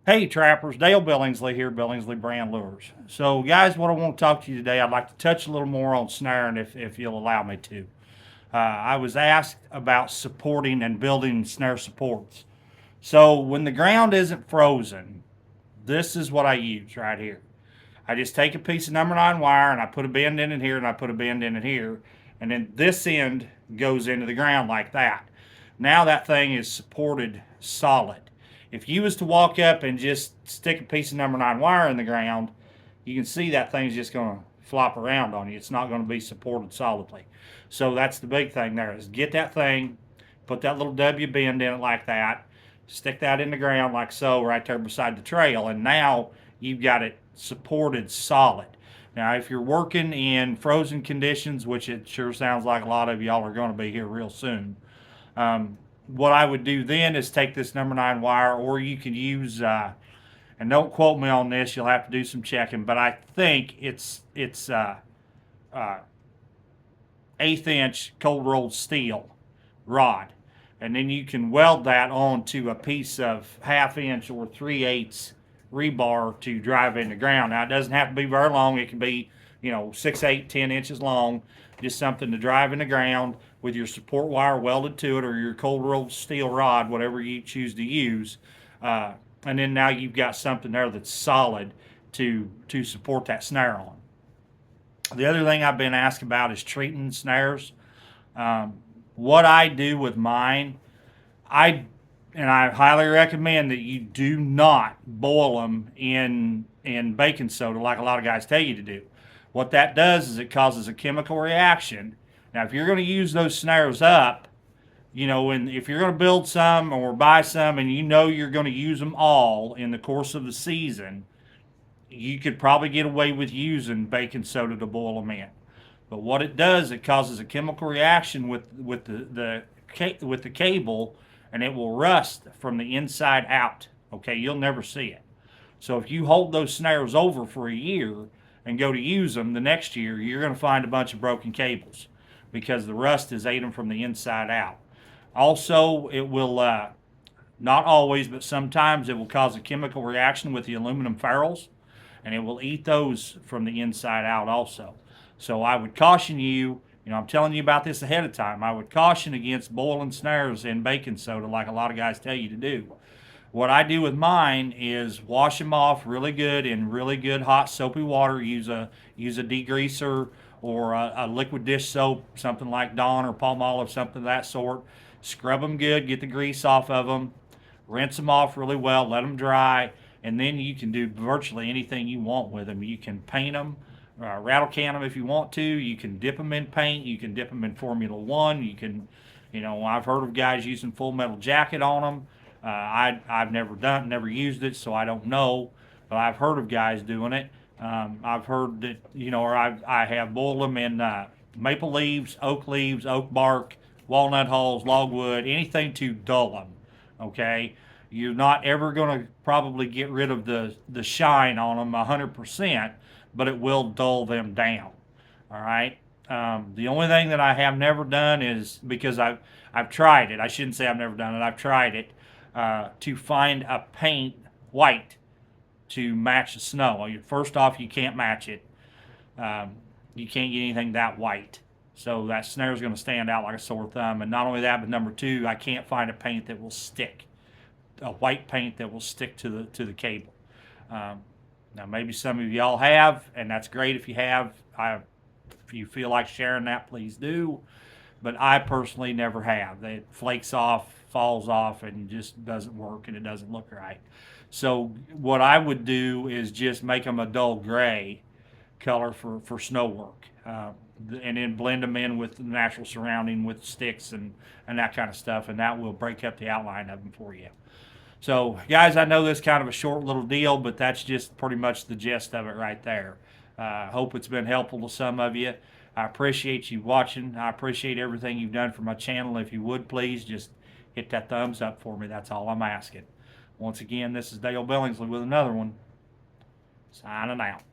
Hey trappers, Dale Billingsley here, Billingsley Brand Lures. So guys, what I want to talk to you today, I'd like to touch a little more on snaring if you'll allow me to. I was asked about supporting and building snare supports. So when the ground isn't frozen, this is what I use right here. I just take a piece of number 9 wire and I put a bend in it here and I put a bend in it here. And then this end goes into the ground like that. Now that thing is supported solid. If you was to walk up and just stick a piece of number 9 wire in the ground, you can see that thing's just going to flop around on you. It's not going to be supported solidly. So that's the big thing there is get that thing, put that little W bend in it like that, stick that in the ground like so right there beside the trail, and now you've got it supported solid. Now, if you're working in frozen conditions, which it sure sounds like a lot of y'all are going to be here real soon, what I would do then is take this number 9 wire, or you could use, and don't quote me on this, you'll have to do some checking, but I think it's 1/8 inch cold rolled steel rod. And then you can weld that onto a piece of 1/2 inch or 3/8 rebar to drive in the ground. Now, it doesn't have to be very long. It can be, 6, 8, 10 inches long. Just something to drive in the ground with your support wire welded to it, or your cold rolled steel rod, whatever you choose to use. And then now you've got something there that's solid to support that snare on. The other thing I've been asked about is treating snares. What I do with mine, I highly recommend that you do not boil them in baking soda like a lot of guys tell you to do. What that does is it causes a chemical reaction. Now, if you're going to use those snares up, and if you're going to build some or buy some and you're going to use them all in the course of the season, you could probably get away with using baking soda to boil them in. But what it does, it causes a chemical reaction with the cable, and it will rust from the inside out. Okay, you'll never see it. So if you hold those snares over for a year and go to use them the next year, you're going to find a bunch of broken cables because the rust has ate them from the inside out. Also, it will not always, but sometimes it will cause a chemical reaction with the aluminum ferrules, and it will eat those from the inside out also. So I would caution you, I'm telling you about this ahead of time. I would caution against boiling snares in baking soda like a lot of guys tell you to do. What I do with mine is wash them off really good in really good hot soapy water. Use a degreaser or a liquid dish soap, something like Dawn or Palmolive, something of that sort. Scrub them good, get the grease off of them, rinse them off really well, let them dry, and then you can do virtually anything you want with them. You can paint them, rattle can them if you want to. You can dip them in paint. You can dip them in Formula One. You can, I've heard of guys using Full Metal Jacket on them. I've never used it, so I don't know, but I've heard of guys doing it. I've heard that, or I have boiled them in maple leaves, oak bark, walnut hulls, logwood, anything to dull them. Okay, you're not ever going to probably get rid of the shine on them 100%, but it will dull them down. All right. The only thing that I have never done is because I've tried it. I shouldn't say I've never done it. I've tried it to find a paint white to match the snow. First off, you can't match it. You can't get anything that white. So that snare is going to stand out like a sore thumb. And not only that, but number two, I can't find a paint that will stick, a white paint that will stick to the cable. Now maybe some of y'all have, and that's great if you have. If you feel like sharing that, please do. But I personally never have. It flakes off, falls off, and just doesn't work, and it doesn't look right. So what I would do is just make them a dull gray color for snow work. And then blend them in with the natural surrounding with sticks and that kind of stuff, and that will break up the outline of them for you. So, guys, I know this is kind of a short little deal, but that's just pretty much the gist of it right there. Hope it's been helpful to some of you. I appreciate you watching. I appreciate everything you've done for my channel. If you would, please just hit that thumbs up for me. That's all I'm asking. Once again, this is Dale Billingsley with another one. Signing out.